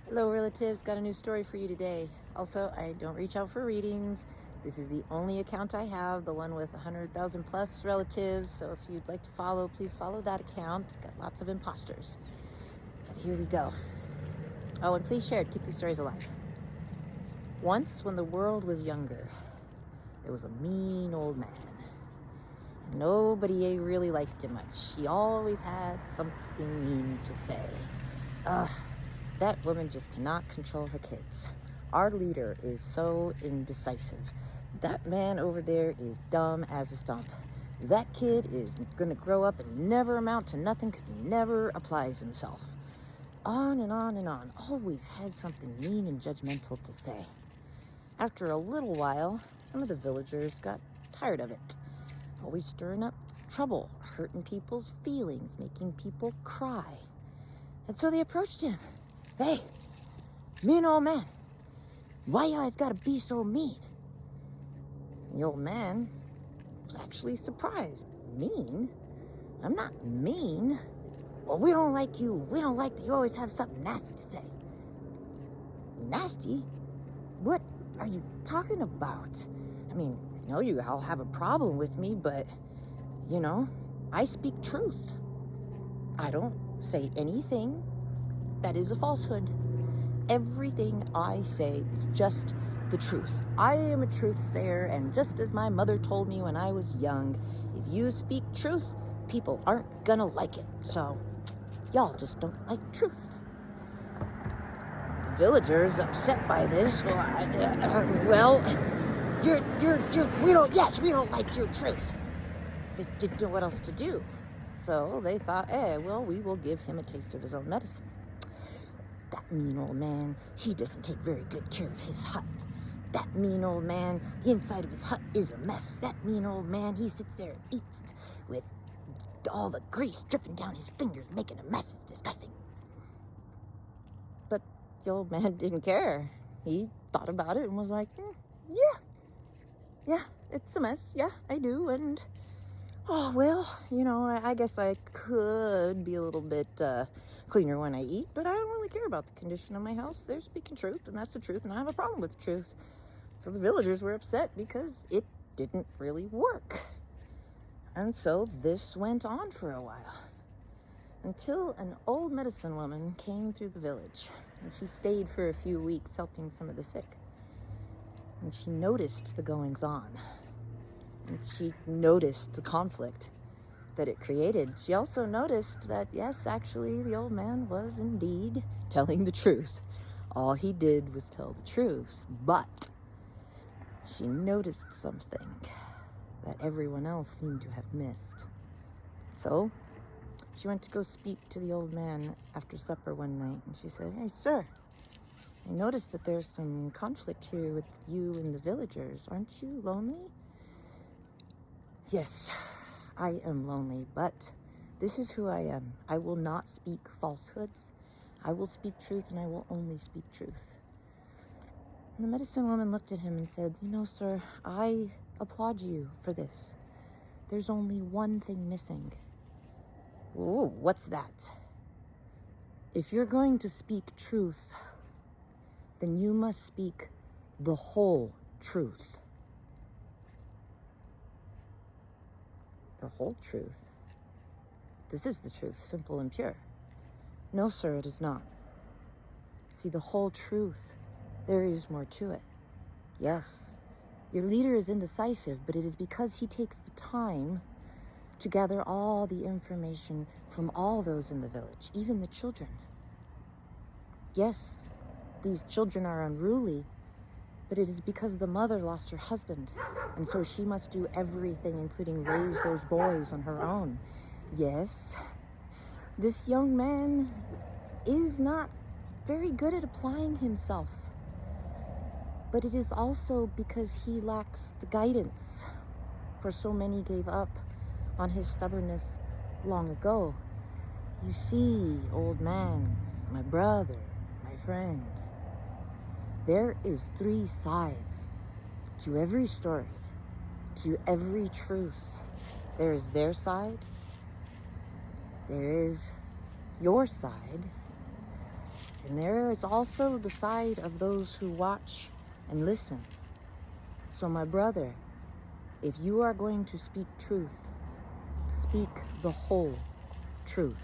Hello relatives, got a new story for you today. Also, I don't reach out for readings. This is the only account I have, the one with 100,000 plus relatives. So if you'd like to follow, please follow that account. It's got lots of imposters. But here we go. Oh, and please share it. Keep these stories alive. Once, when the world was younger, there was a mean old man. Nobody really liked him much. He always had something mean to say. That woman just cannot control her kids. Our leader is so indecisive. That man over there is dumb as a stump. That kid is going to grow up and never amount to nothing because he never applies himself. On and on and on. Always had something mean and judgmental to say. After a little while, some of the villagers got tired of it. Always stirring up trouble, hurting people's feelings, making people cry. And so they approached him. Hey, mean old man, why you guys gotta be so mean? And the old man was actually surprised. Mean? I'm not mean. Well, we don't like you. We don't like that you always have something nasty to say. Nasty? What are you talking about? I mean, I know you all have a problem with me, but, I speak truth. I don't say anything that is a falsehood. Everything I say is just the truth. I am a truth sayer, and just as my mother told me when I was young, if you speak truth, people aren't gonna like it. So, y'all just don't like truth. The villagers upset by this. We don't like your truth. They didn't know what else to do. So they thought, we will give him a taste of his own medicine. That mean old man, he doesn't take very good care of his hut. That mean old man, the inside of his hut is a mess. That mean old man, he sits there and eats with all the grease dripping down his fingers, making a mess. It's disgusting. But the old man didn't care. He thought about it and was like, yeah, it's a mess. Yeah, I do. And, I guess I could be a little bit cleaner when I eat, but I don't really care about the condition of my house. They're speaking truth, and that's the truth, and I have a problem with the truth. So the villagers were upset because it didn't really work. And so this went on for a while, until an old medicine woman came through the village, and she stayed for a few weeks helping some of the sick. And she noticed the goings-on, and she noticed the conflict that it created. She also noticed that, yes, actually, the old man was indeed telling the truth. All he did was tell the truth, but she noticed something that everyone else seemed to have missed. So she went to go speak to the old man after supper one night, and she said, "Hey, sir, I noticed that there's some conflict here with you and the villagers. Aren't you lonely?" "Yes, I am lonely, but this is who I am. I will not speak falsehoods. I will speak truth, and I will only speak truth." And the medicine woman looked at him and said, "Sir, I applaud you for this. There's only one thing missing." "Ooh, what's that?" "If you're going to speak truth, then you must speak the whole truth." "The whole truth? This is the truth, simple and pure." "No, sir, it is not. See, the whole truth, there is more to it. Yes, your leader is indecisive, but it is because he takes the time to gather all the information from all those in the village, even the children. Yes, these children are unruly, but it is because the mother lost her husband, and so she must do everything, including raise those boys on her own. Yes, this young man is not very good at applying himself, but it is also because he lacks the guidance, for so many gave up on his stubbornness long ago. You see, old man, my brother, my friend, there is 3 sides to every story, to every truth. There is their side, there is your side, And there is also the side of those who watch and listen. So my brother, if you are going to speak truth, speak the whole truth.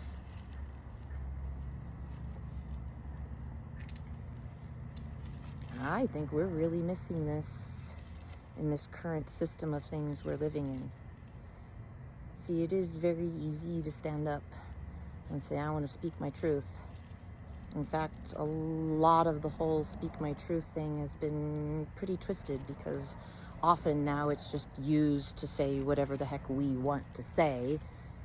I think we're really missing this in this current system of things we're living in. See, it is very easy to stand up and say, I want to speak my truth. In fact, a lot of the whole speak my truth thing has been pretty twisted, because often now it's just used to say whatever the heck we want to say,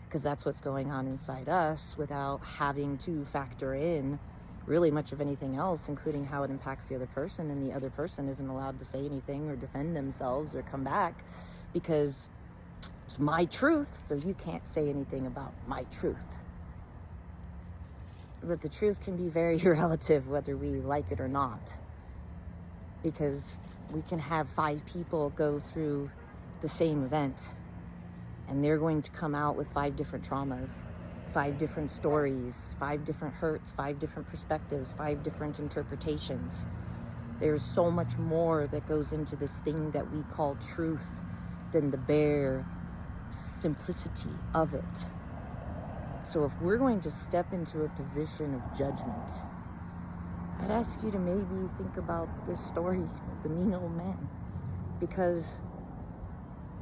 because that's what's going on inside us, without having to factor in really much of anything else, including how it impacts the other person, and the other person isn't allowed to say anything or defend themselves or come back, because it's my truth, so you can't say anything about my truth. But the truth can be very relative, whether we like it or not, because we can have 5 people go through the same event, and they're going to come out with 5 different traumas, 5 different stories, 5 different hurts, 5 different perspectives, 5 different interpretations. There's so much more that goes into this thing that we call truth than the bare simplicity of it. So if we're going to step into a position of judgment, I'd ask you to maybe think about this story of the mean old man, because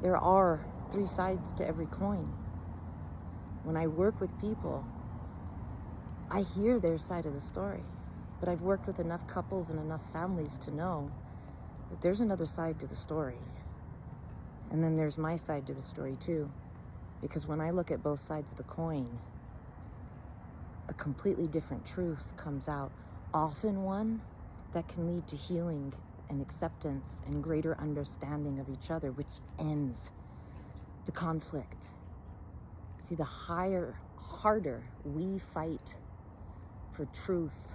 there are 3 sides to every coin. When I work with people, I hear their side of the story, but I've worked with enough couples and enough families to know that there's another side to the story. And then there's my side to the story too, because when I look at both sides of the coin, a completely different truth comes out, often one that can lead to healing and acceptance and greater understanding of each other, which ends the conflict. See, the harder we fight for truth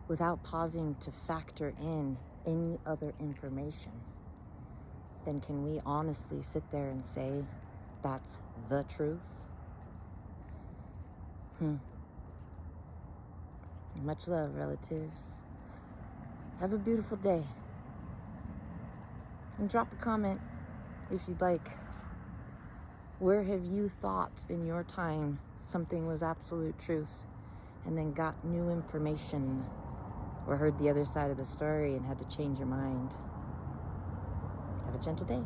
without pausing to factor in any other information, then can we honestly sit there and say that's the truth? Much love, relatives. Have a beautiful day. And drop a comment if you'd like. Where have you thought in your time something was absolute truth and then got new information or heard the other side of the story and had to change your mind? Have a gentle day.